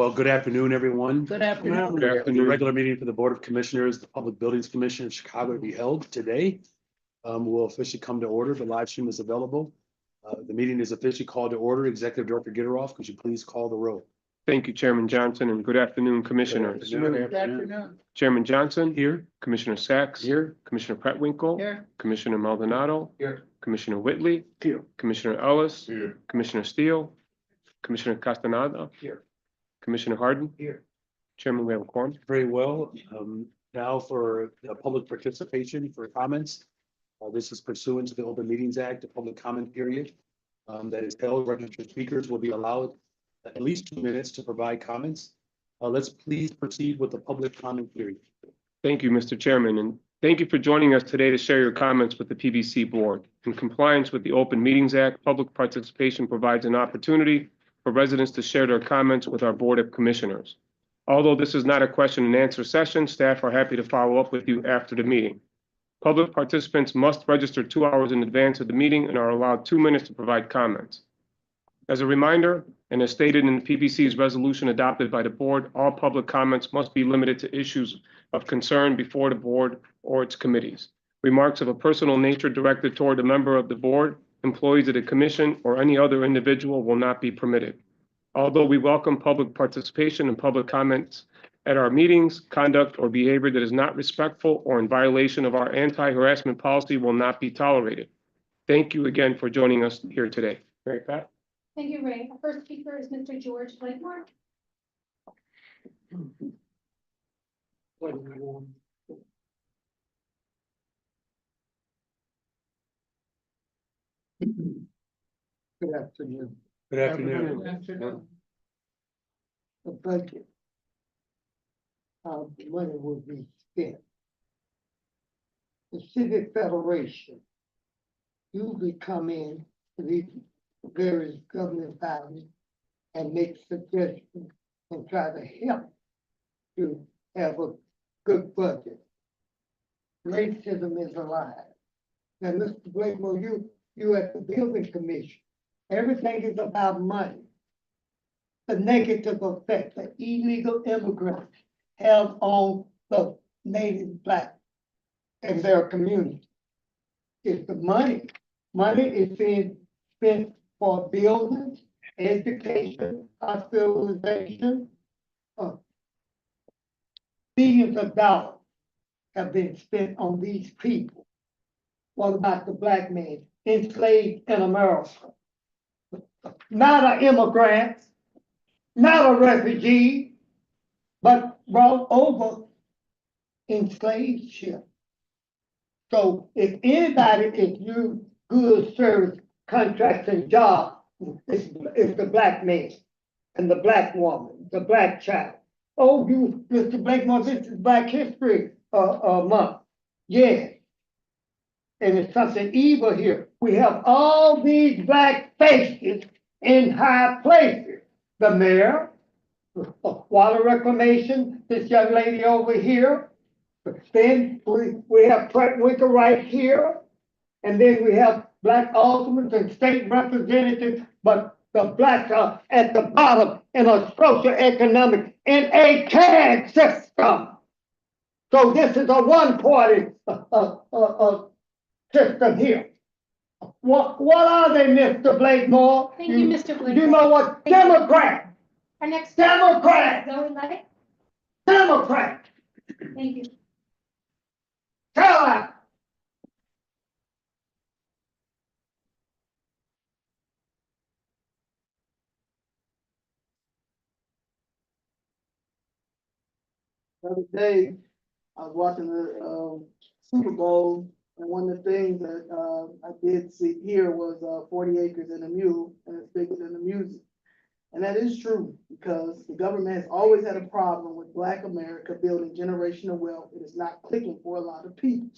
well, good afternoon, everyone. Good afternoon. Good afternoon. The regular meeting for the Board of Commissioners, the Public Buildings Commission of Chicago, will be held today. Will officially come to order. The live stream is available. The meeting is officially called to order. Executive Director Gitteroff, could you please call the roll? Thank you, Chairman Johnson, and good afternoon, Commissioners. Good afternoon. Chairman Johnson. Here. Commissioner Sacks. Here. Commissioner Pratt-Winkle. Here. Commissioner Maldonado. Here. Commissioner Whitley. Here. Commissioner Ellis. Here. Commissioner Steele. Commissioner Castaneda. Here. Commissioner Harden. Here. Chairman, we have a quorum. Very well. Now for public participation for comments. This is pursuant to the Open Meetings Act, the public comment period that is held. Registered speakers will be allowed at least 2 minutes to provide comments. Let's please proceed with the public comment period. Thank you, Mr. Chairman, and thank you for joining us today to share your comments with the PBC Board. In compliance with the Open Meetings Act, public participation provides an opportunity for residents to share their comments with our Board of Commissioners. Although this is not a question and answer session, staff are happy to follow up with you after the meeting. Public participants must register 2 hours in advance of the meeting and are allowed 2 minutes to provide comments. As a reminder, and as stated in the PBC's resolution adopted by the board, all public comments must be limited to issues of concern before the board or its committees. Remarks of a personal nature directed toward a member of the board, employees of the commission, or any other individual will not be permitted. Although we welcome public participation and public comments at our meetings, conduct or behavior that is not respectful or in violation of our anti-harassment policy will not be tolerated. Thank you again for joining us here today. Mary Pat? Thank you, Ray. Our first speaker is Mr. George Blakemore. Good afternoon. Good afternoon. Good afternoon. The budget. How the money will be spent. The Civic Federation usually come in to these various government bodies and make suggestions and try to help to have a good budget. Racism is alive. Now, Mr. Blakemore, you at the Building Commission, everything is about money. The negative effect that illegal immigrants have on the native black and their community. It's the money. Money is being spent for buildings, education, hospitalization. Billions of dollars have been spent on these people. What about the black man enslaved in America? Not an immigrant, not a refugee, but brought over in slave ship. So if anybody is used goods, service, contracts, and jobs, it's the black man and the black woman, the black child. Oh, you, Mr. Blakemore, this is Black History Month. Yes. And it's something evil here. We have all these black faces in high places. The mayor, water reclamation, this young lady over here. Then we have Pratt-Winkle right here. And then we have black aldermen and state representatives, but the blacks are at the bottom in a socioeconomic, in a caste system. So this is a one-party system here. What are they, Mr. Blakemore? Thank you, Mr. Blakemore. You know what? Thank you. Democrat. Our next. Democrat. Zoe Levitt. Democrat. Thank you. Tell her. The other day, I was watching the Super Bowl, and one of the things that I did see here was 40 acres and a mule, and it's bigger than the music. And that is true, because the government has always had a problem with Black America building generational wealth. It is not clicking for a lot of people.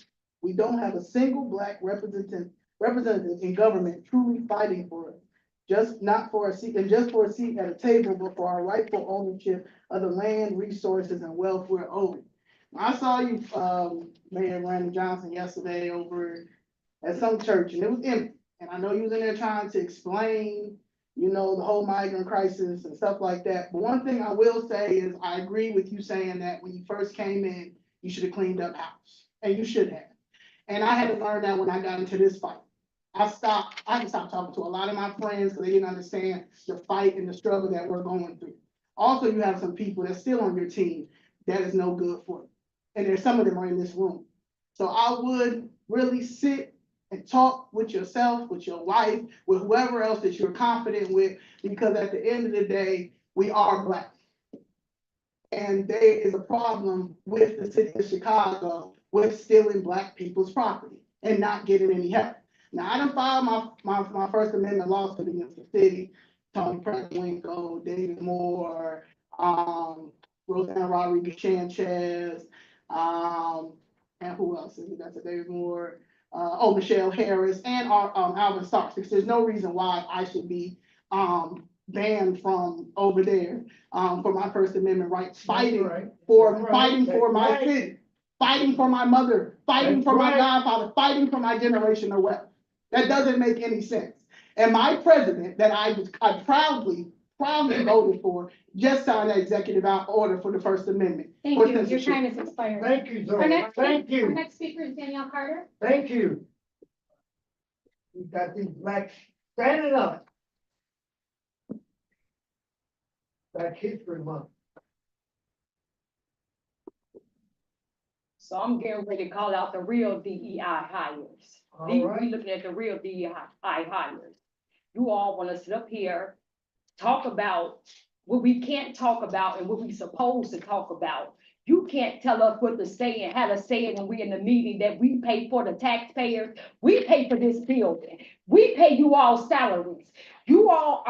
We don't have a single Black representative in government truly fighting for it. Just not for a seat, and just for a seat at a table, but for our rightful ownership of the land, resources, and wealth we're owing. I saw you, Mayor Brandon Johnson, yesterday over at some church, and it was empty. And I know you was in there trying to explain you know, the whole migrant crisis and stuff like that. But one thing I will say is I agree with you saying that when you first came in, you should have cleaned up house, and you should have. And I had to learn that when I got into this fight. I had to stop talking to a lot of my friends because they didn't understand the fight and the struggle that we're going through. Also, you have some people that's still on your team that is no good for you. And there's some of them are in this room. So I would really sit and talk with yourself, with your wife, with whoever else that you're confident with, because at the end of the day, we are Black. And there is a problem with the city of Chicago with stealing Black people's property and not getting any help. Now, I done filed my First Amendment lawsuit against the city, Tony Preckwinkle, David Moore, Rosanna Rodriguez Sanchez, and who else is it? That's a David Moore, Michelle Harris, and Alvin Starks, because there's no reason why I should be banned from over there for my First Amendment rights, fighting for my city, fighting for my mother, fighting for my godfather, fighting for my generational wealth. That doesn't make any sense. And my president that I proudly voted for just signed an executive order for the First Amendment. Thank for you. Your censorship. time is expired. Thank you, Our Zoe. next, Thank our you. next speaker is Danielle Carter. Thank you. We got these blacks standing up. Black History Month. So I'm getting ready to call out the real DEI hires. All We right. looking at the real DEI hires. You all wanna sit up here, talk about what we can't talk about and what we supposed to talk about. You can't tell us what to say and how to say it when we're in the meeting that we pay for the taxpayers. We pay for this building. We pay you all salaries. You all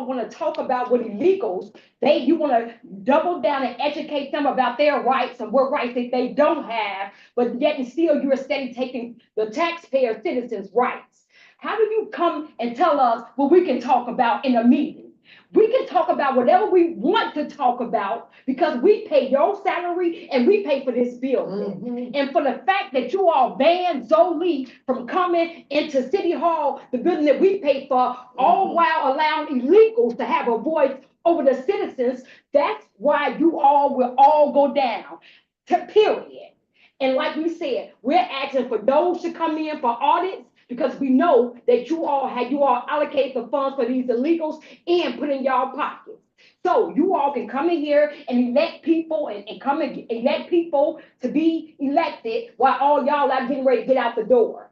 wanna talk about what illegals, you wanna double down and educate them about their rights and what rights that they don't have, but yet and still you're steady taking the taxpayer citizens' rights. How do you come and tell us what we can talk about in a meeting? We can talk about whatever we want to talk about because we pay your salary and we pay for this building. And for the fact that you all banned Zoe from coming into City Hall, the building that we pay for, all while allowing illegals to have a voice over the citizens, that's why you all will all go down, period. And like we said, we're asking for those to come in for audits because we know that you all allocate the funds for these illegals and put in y'all pockets. So you all can come in here and elect people and come and elect people to be elected while all y'all are getting ready to get out the door.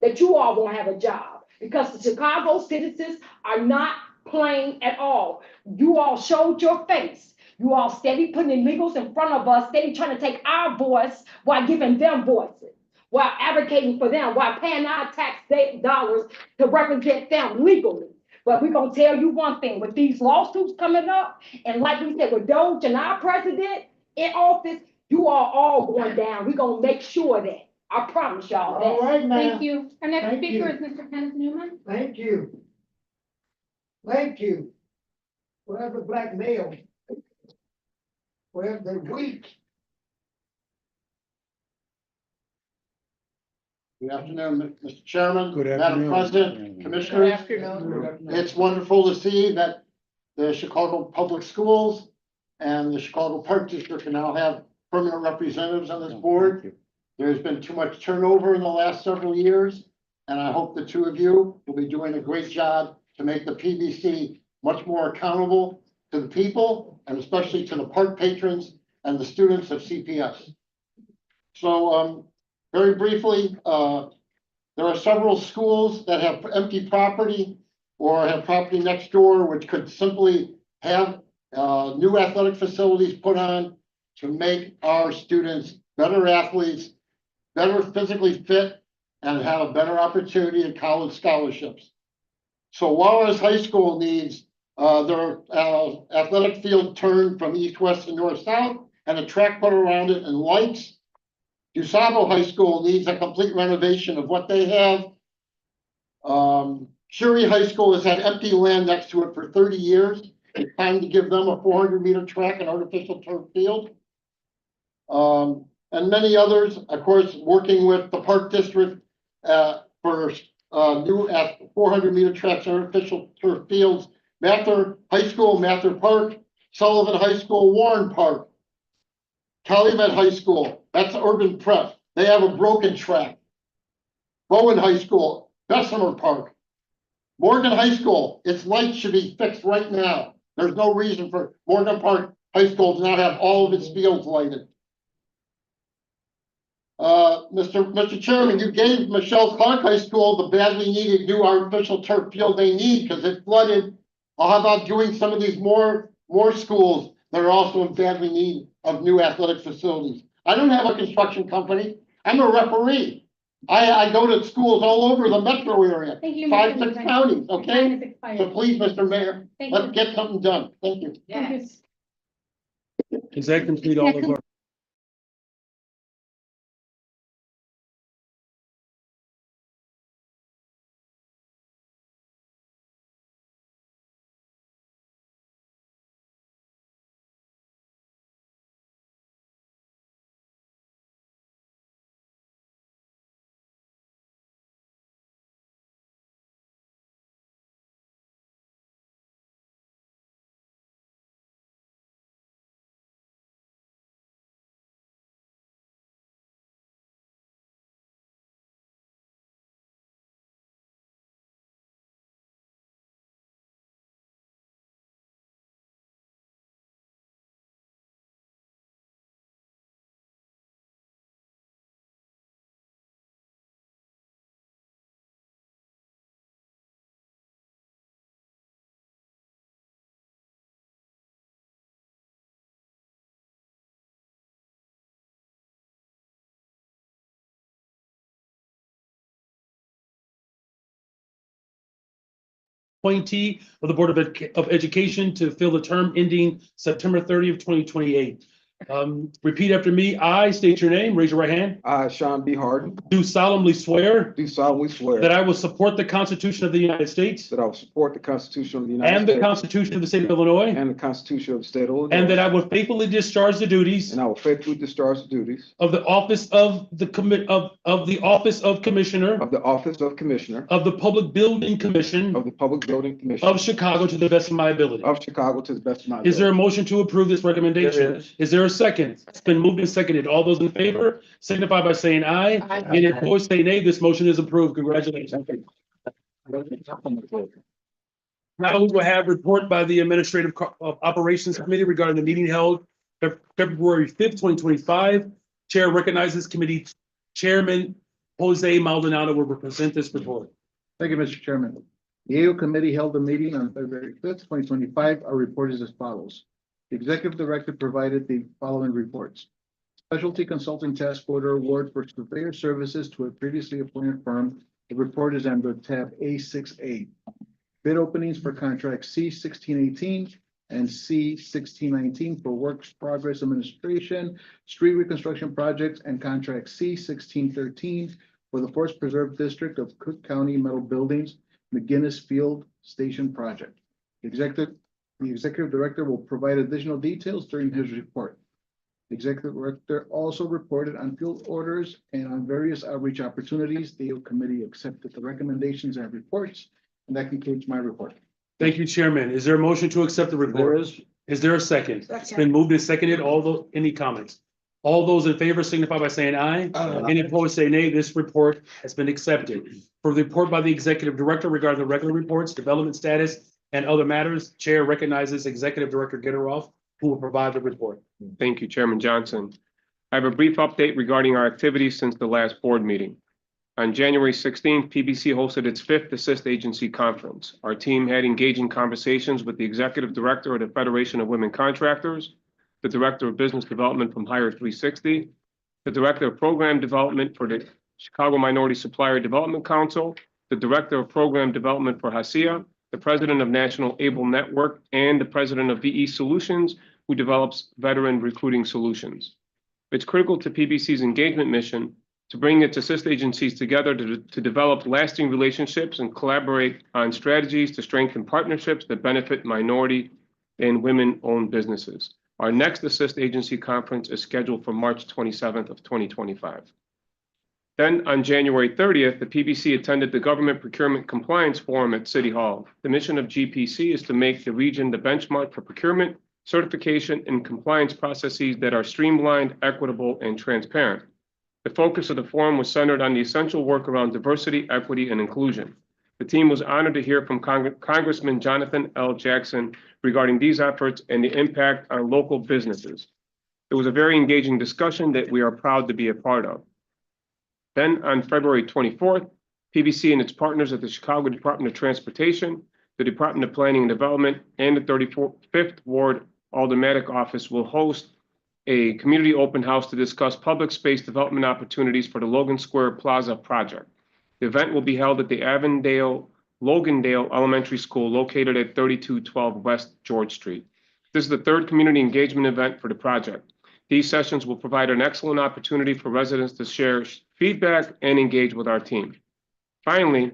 That you all won't have a job because the Chicago citizens are not playing at all. You all showed your face. You all steady putting illegals in front of us, steady trying to take our voice while giving them voices, while advocating for them, while paying our tax dollars to represent them legally. But we're going to tell you one thing, with these lawsuits coming up, and like we said, with Doge and our president in office, you are all going down. We're going to make sure that. I promise y'all that. All right, man. Thank you. Our next Thank speaker you. is Mr. Kenneth Newman. Thank you. Thank you. Where's the black male? Where's the weak? Good afternoon, Mr. Chairman. Good Madam afternoon. President, Commissioners. It's wonderful to see that the Chicago Public Schools and the Chicago Park District can now have permanent representatives on this board. There's been too much turnover in the last several years, and I hope the two of you will be doing a great job to make the PBC much more accountable to the people and especially to the park patrons and the students of CPS. So, very briefly, there are several schools that have empty property or have property next door, which could simply have new athletic facilities put on to make our students better athletes, better physically fit, and have a better opportunity at college scholarships. So Juarez High School needs their athletic field turned from east, west, and north, south, and a track put around it and lights. DuSable High School needs a complete renovation of what they have. Shuri High School has had empty land next to it for 30 years. It's time to give them a 400-meter track and artificial turf field. And many others, of course, working with the Park District for new 400-meter tracks, artificial turf fields, Mather High School, Mather Park, Sullivan High School, Warren Park, Calumet High School, that's Urban Prep, they have a broken track. Bowen High School, Bessemer Park, Morgan High School, its lights should be fixed right now. There's no reason for Morgan Park High School to not have all of its fields lighted. Mr. Chairman, you gave Michelle Clark High School the badly needed new artificial turf field they need because it flooded. How about doing some of these more schools that are also in badly need of new athletic facilities? I don't have a construction company. I'm a referee. I go to schools all over the metro area, Thank you. 5, Mr. 6 Chairman. counties, Your okay? time is So expired. please, Mr. Mayor, Thank let's you. get something done. Thank you. Yes. Does that complete all of our? Appointee of the Board of Education to fill the term ending September 30th, 2028. Repeat after me. I state your name, raise your right hand. I, Sean B. Harden, Do solemnly swear do solemnly swear that I will support the Constitution of the United States that I will support the Constitution of the United and the States Constitution of the State of Illinois, and the Constitution of the State of Illinois, and that I will faithfully discharge the duties and I will faithfully discharge the duties of the office of the office of Commissioner of the Office of Commissioner of the Public Building Commission of the Public Building Commission of Chicago to the best of my ability. of Chicago to the best of my Is there a ability. motion to approve this recommendation? There is. Is there a second? It's been moved and seconded. All those in favor signify by saying aye. Any opposed, say nay. This motion is approved. Congratulations. Now we will have report by the Administrative Operations Committee regarding the meeting held February 5th, 2025. Chair recognizes committee chairman Jose Maldonado will present this report. Thank you, Mr. Chairman. The AO Committee held a meeting on February 5th, 2025. Our report is as follows. The Executive Director provided the following reports. Specialty Consulting Task Order Award for Surveyor Services to a previously appointed firm. The report is under tab A6A. Bid openings for contract C1618 and C1619 for Works Progress Administration, Street Reconstruction Projects, and contract C1613 for the Forest Preserve District of Cook County Metal Buildings, McGinnis Field Station Project. The Executive Director will provide additional details during his report. The Executive Director also reported on field orders and on various outreach opportunities. The AO Committee accepted the recommendations and reports, and that concludes my report. Thank you, Chairman. Is there a motion to accept the report? Is there a second? It's been moved and seconded. Any comments? All those in favor signify by saying aye. Any opposed, say nay. This report has been accepted. For the report by the Executive Director regarding the regular reports, development status, and other matters, Chair recognizes Executive Director Gitteroff, who will provide the report. Thank you, Chairman Johnson. I have a brief update regarding our activities since the last board meeting. On January 16th, PBC hosted its 5th Assist Agency Conference. Our team had engaging conversations with the Executive Director of the Federation of Women Contractors, the Director of Business Development from Hire 360, the Director of Program Development for the Chicago Minority Supplier Development Council, the Director of Program Development for HACIA, the President of National Able Network, and the President of VE Solutions, who develops veteran recruiting solutions. It's critical to PBC's engagement mission to bring its assist agencies together to develop lasting relationships and collaborate on strategies to strengthen partnerships that benefit minority and women-owned businesses. Our next Assist Agency Conference is scheduled for March 27th of 2025. Then on January 30th, the PBC attended the Government Procurement Compliance Forum at City Hall. The mission of GPC is to make the region the benchmark for procurement, certification, and compliance processes that are streamlined, equitable, and transparent. The focus of the forum was centered on the essential work around diversity, equity, and inclusion. The team was honored to hear from Congressman Jonathan L. Jackson regarding these efforts and the impact on local businesses. It was a very engaging discussion that we are proud to be a part of. Then on February 24th, PBC and its partners at the Chicago Department of Transportation, the Department of Planning and Development, and the 35th Ward Aldermanic Office will host a community open house to discuss public space development opportunities for the Logan Square Plaza project. The event will be held at the Logandale Elementary School located at 3212 West George Street. This is the third community engagement event for the project. These sessions will provide an excellent opportunity for residents to share feedback and engage with our team. Finally,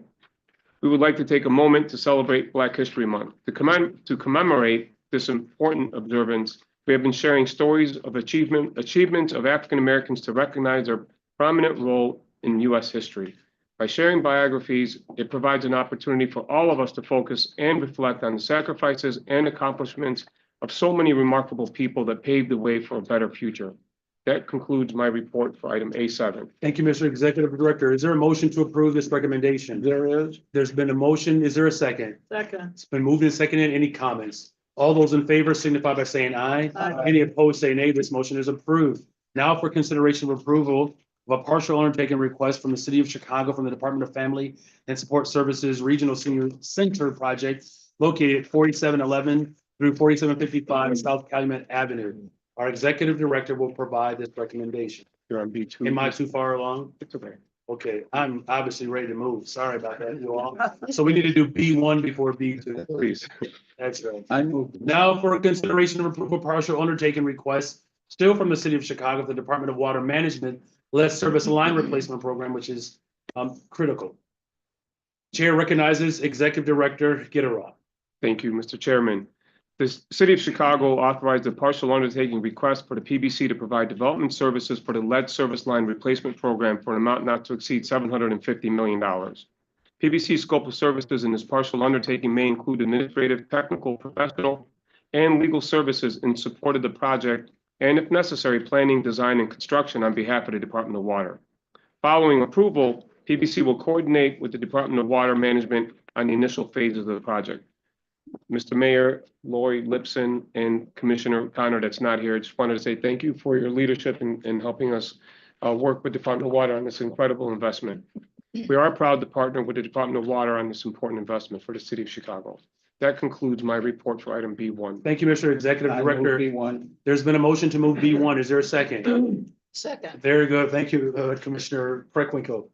we would like to take a moment to celebrate Black History Month. To commemorate this important observance, we have been sharing stories of achievements of African Americans to recognize their prominent role in U.S. history. By sharing biographies, it provides an opportunity for all of us to focus and reflect on the sacrifices and accomplishments of so many remarkable people that paved the way for a better future. That concludes my report for item A7. Thank you, Mr. Executive Director. Is there a motion to approve this recommendation? There is. There's been a motion. Is there a second? Second. It's been moved and seconded. Any comments? All those in favor signify by saying aye. Aye. Any opposed, say nay. This motion is approved. Now for consideration of approval of a partial undertaking request from the City of Chicago from the Department of Family and Support Services Regional Senior Center Project located at 4711 through 4755 South Calumet Avenue. Our Executive Director will provide this recommendation. You're on B2. Am I too far along? It's okay. Okay, I'm obviously ready to move. Sorry about that, you all. So we need to do B1 before B2. Please. That's right. I move. Now for consideration of approval partial undertaking request, still from the City of Chicago, the Department of Water Management, lead service line replacement program, which is critical. Chair recognizes Executive Director Gitteroth. Thank you, Mr. Chairman. The City of Chicago authorized a partial undertaking request for the PBC to provide development services for the lead service line replacement program for an amount not to exceed $750 million. PBC's scope of services in this partial undertaking may include administrative, technical, professional, and legal services in support of the project, and if necessary, planning, design, and construction on behalf of the Department of Water. Following approval, PBC will coordinate with the Department of Water Management on the initial phases of the project. Mr. Mayor, Lori Lipson, and Commissioner Connor that's not here, I just wanted to say thank you for your leadership in helping us work with Department of Water on this incredible investment. We are proud to partner with the Department of Water on this important investment for the City of Chicago. That concludes my report for item B1. Thank you, Mr. Executive Director. B1. There's been a motion to move B1. Is there a second? Second. Very good. Thank you, Commissioner Preckwinkle.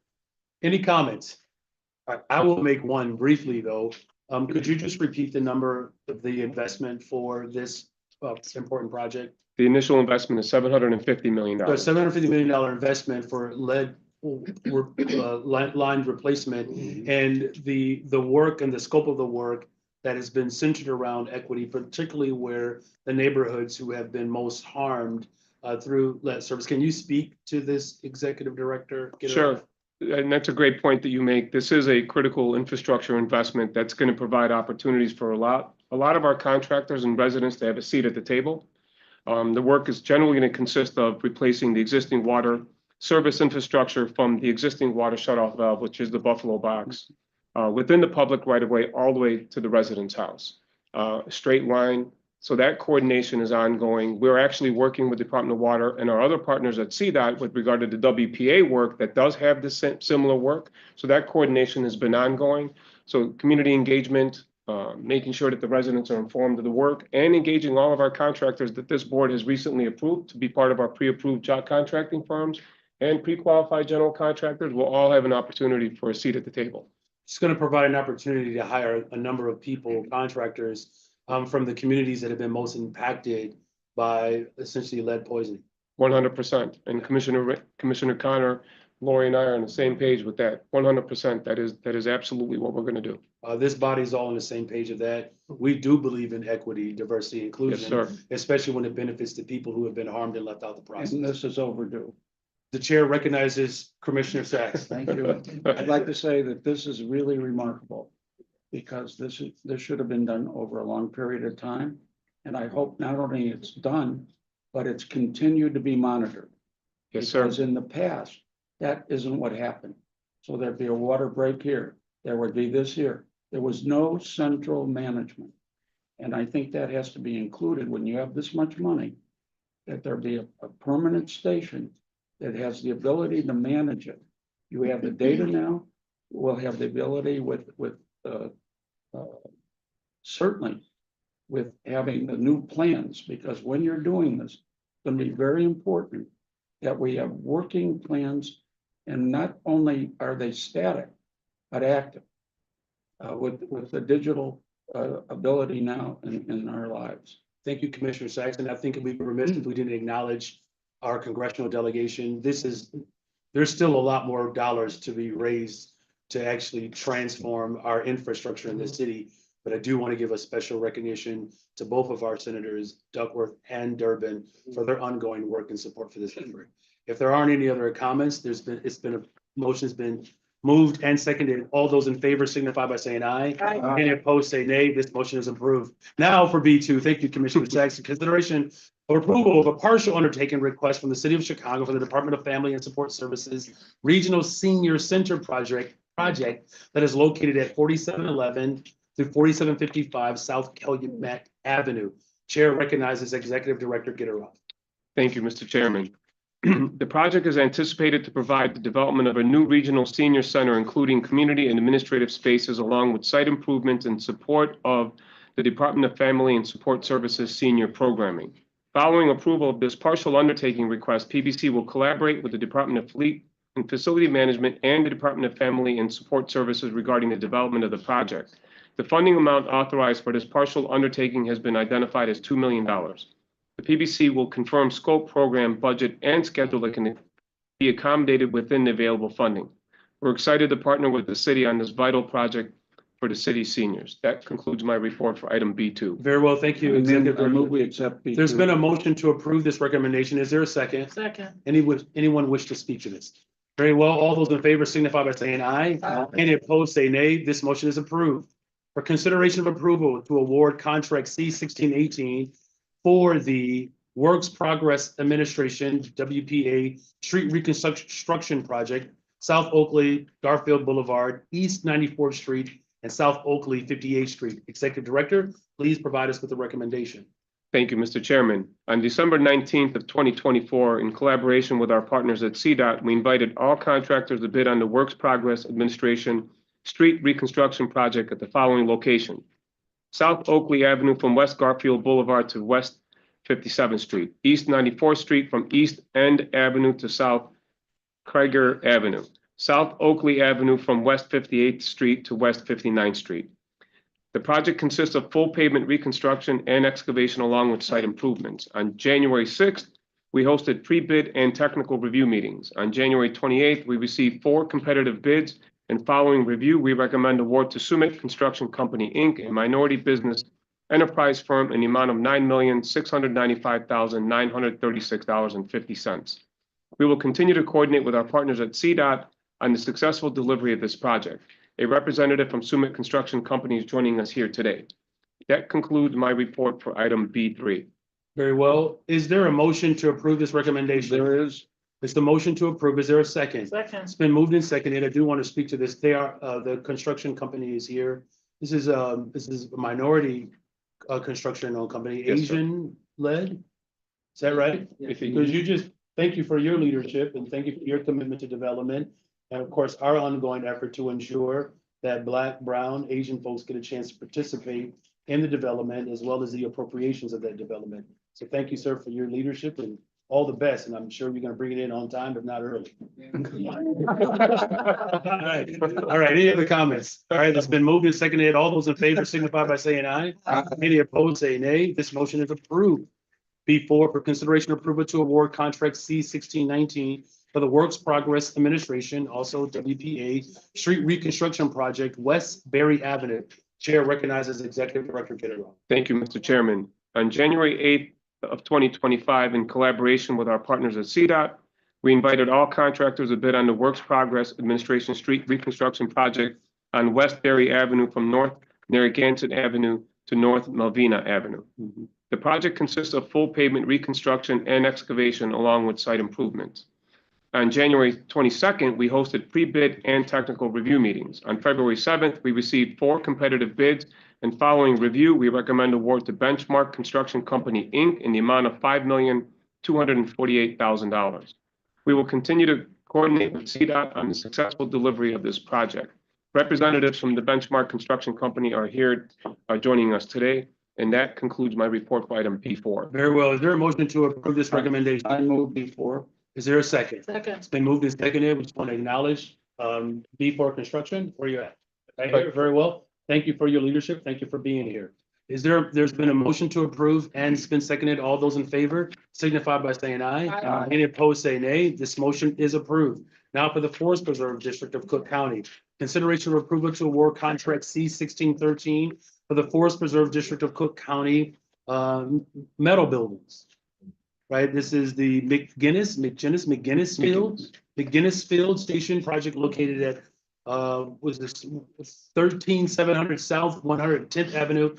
Any comments? I will make one briefly, though. Could you just repeat the number of the investment for this important project? The initial investment is $750 million. So $750 million investment for lead line replacement, and the work and the scope of the work that has been centered around equity, particularly where the neighborhoods who have been most harmed through lead service. Can you speak to this, Executive Director? Sure. And that's a great point that you make. This is a critical infrastructure investment that's going to provide opportunities for a lot of our contractors and residents to have a seat at the table. The work is generally going to consist of replacing the existing water service infrastructure from the existing water shutoff valve, which is the Buffalo box, within the public right of way, all the way to the resident's house. Straight line. So that coordination is ongoing. We're actually working with the Department of Water and our other partners at CDOT with regard to the WPA work that does have this similar work. So that coordination has been ongoing. So community engagement, making sure that the residents are informed of the work, and engaging all of our contractors that this board has recently approved to be part of our pre-approved job contracting firms and pre-qualified general contractors will all have an opportunity for a seat at the table. It's going to provide an opportunity to hire a number of people, contractors, from the communities that have been most impacted by essentially lead poisoning. 100%. And Commissioner Connor, Lori, and I are on the same page with that. 100%. That is absolutely what we're going to do. This body is all on the same page of that. We do believe in equity, diversity, inclusion, Yes, sir. especially when it benefits the people who have been harmed and left out the process. And this is overdue. The chair recognizes Commissioner Sacks. Thank you. I'd like to say that this is really remarkable because this should have been done over a long period of time. And I hope not only it's done, but it's continued to be monitored. Yes, sir. Because in the past, that isn't what happened. So there'd be a water break here, there would be this here. There was no central management. And I think that has to be included when you have this much money, that there be a permanent station that has the ability to manage it. You have the data now, we'll have the ability with certainly with having the new plans, because when you're doing this, it's gonna be very important that we have working plans, and not only are they static, but active. With the digital ability now in our lives. Thank you, Commissioner Sacks, and I think we'd be remiss if we didn't acknowledge our congressional delegation. There's still a lot more dollars to be raised to actually transform our infrastructure in the city. But I do want to give a special recognition to both of our senators, Duckworth and Durbin, for their ongoing work and support for this effort. If there aren't any other comments, motion's been moved and seconded. All those in favor signify by saying aye. Aye. Any opposed, say nay. This motion is approved. Now for B2, thank you, Commissioner Sacks. Consideration of approval of a partial undertaking request from the City of Chicago for the Department of Family and Support Services Regional Senior Center project that is located at 4711 through 4755 South Calumet Avenue. Chair recognizes Executive Director Gitteroff. Thank you, Mr. Chairman. The project is anticipated to provide the development of a new regional senior center, including community and administrative spaces, along with site improvements and support of the Department of Family and Support Services senior programming. Following approval of this partial undertaking request, PBC will collaborate with the Department of Fleet and Facility Management and the Department of Family and Support Services regarding the development of the project. The funding amount authorized for this partial undertaking has been identified as $2 million. The PBC will confirm scope, program, budget, and schedule that can be accommodated within the available funding. We're excited to partner with the city on this vital project for the city's seniors. That concludes my report for item B2. Very well, thank you, And then Executive I move Director. we accept B2. There's been a motion to approve this recommendation. Is there a second? Second. Anyone wish to speak to this? Very well, all those in favor signify by saying aye. Aye. Any opposed, say nay. This motion is approved. For consideration of approval to award contract C-1618 for the Works Progress Administration, WPA, Street Reconstruction Project, South Oakley, Garfield Boulevard, East 94th Street, and South Oakley 58th Street. Executive Director, please provide us with a recommendation. Thank you, Mr. Chairman. On December 19th of 2024, in collaboration with our partners at CDOT, we invited all contractors to bid on the Works Progress Administration Street Reconstruction Project at the following location: South Oakley Avenue from West Garfield Boulevard to West 57th Street, East 94th Street from East End Avenue to South Krieger Avenue, South Oakley Avenue from West 58th Street to West 59th Street. The project consists of full pavement reconstruction and excavation along with site improvements. On January 6th, we hosted pre-bid and technical review meetings. On January 28th, we received 4 competitive bids, and following review, we recommend award to Summit Construction Company, Inc., a minority business enterprise firm, in the amount of $9,695,936.50. We will continue to coordinate with our partners at CDOT on the successful delivery of this project. A representative from Summit Construction Company is joining us here today. That concludes my report for item B3. Very well. Is there a motion to approve this recommendation? There is. It's the motion to approve. Is there a second? Second. It's been moved and seconded. I do want to speak to this. They are, the construction company is here. This is a minority construction owned company, Yes, sir. Asian led. Is that right? If you- Because thank you for your leadership and thank you for your commitment to development. And of course, our ongoing effort to ensure that Black, Brown, Asian folks get a chance to participate in the development as well as the appropriations of that development. So thank you, sir, for your leadership and all the best. And I'm sure you're going to bring it in on time, but not early. All right. Any other comments? All right, it's been moved and seconded. All those in favor signify by saying aye. Any opposed, say nay. This motion is approved. B4, for consideration approval to award contract C-1619 for the Works Progress Administration, also WPA, Street Reconstruction Project, West Berry Avenue. Chair recognizes Executive Director Gitteroff. Thank you, Mr. Chairman. On January 8th of 2025, in collaboration with our partners at CDOT, We invited all contractors to bid on the Works Progress Administration Street reconstruction project on West Berry Avenue from North Narragansett Avenue to North Malvina Avenue. The project consists of full pavement reconstruction and excavation along with site improvements. On January 22nd, we hosted pre-bid and technical review meetings. On February 7th, we received 4 competitive bids, and following review, we recommend award to Benchmark Construction Company, Inc. in the amount of $5,248,000. We will continue to coordinate with CDOT on the successful delivery of this project. Representatives from the Benchmark Construction Company are joining us today, and that concludes my report for item P4. Very well. Is there a motion to approve this recommendation? I move before. Is there a second? Second. It's been moved and seconded. We just want to acknowledge, B4 Construction, where you at? I hear it very well. Thank you for your leadership. Thank you for being here. There's been a motion to approve and it's been seconded. All those in favor signify by saying aye. Aye. Any opposed, say nay. This motion is approved. Now for the Forest Preserve District of Cook County. Consideration of approval to award contract C-1613 for the Forest Preserve District of Cook County, metal buildings. Right, this is the McGinnis Field Station project located at, was this 13700 South 110th Avenue,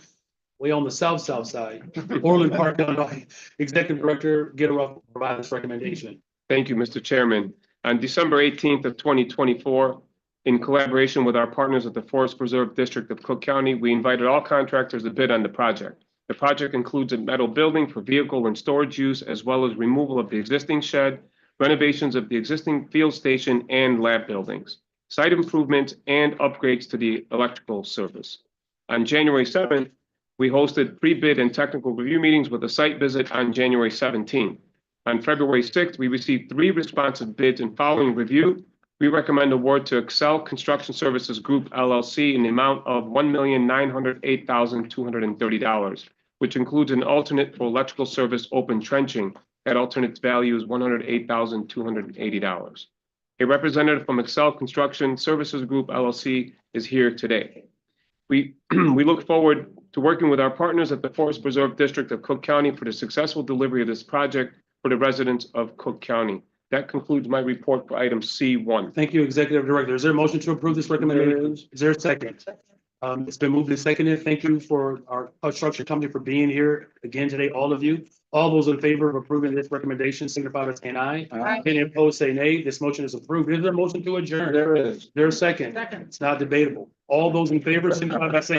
way on the south side, Orland Park, Illinois. Executive Director Gitteroff will provide this recommendation. Thank you, Mr. Chairman. On December 18th of 2024, in collaboration with our partners at the Forest Preserve District of Cook County, we invited all contractors to bid on the project. The project includes a metal building for vehicle and storage use, as well as removal of the existing shed, renovations of the existing field station and lab buildings, site improvements, and upgrades to the electrical service. On January 7th, we hosted pre-bid and technical review meetings with a site visit on January 17th. On February 6th, we received 3 responsive bids, and following review, we recommend award to Excel Construction Services Group LLC in the amount of $1,908,230, which includes an alternate for electrical service open trenching. That alternate value is $108,280. A representative from Excel Construction Services Group LLC is here today. We look forward to working with our partners at the Forest Preserve District of Cook County for the successful delivery of this project for the residents of Cook County. That concludes my report for item C1. Thank you, Executive Director. Is there a motion to approve this recommendation? Is there a second? It's been moved and seconded. Thank you for our construction company for being here again today, all of you. All those in favor of approving this recommendation signify by saying aye. Aye. Any opposed, say nay. This motion is approved. Is there a motion to adjourn? There is. There a second? Second. It's not debatable. All those in favor signify by saying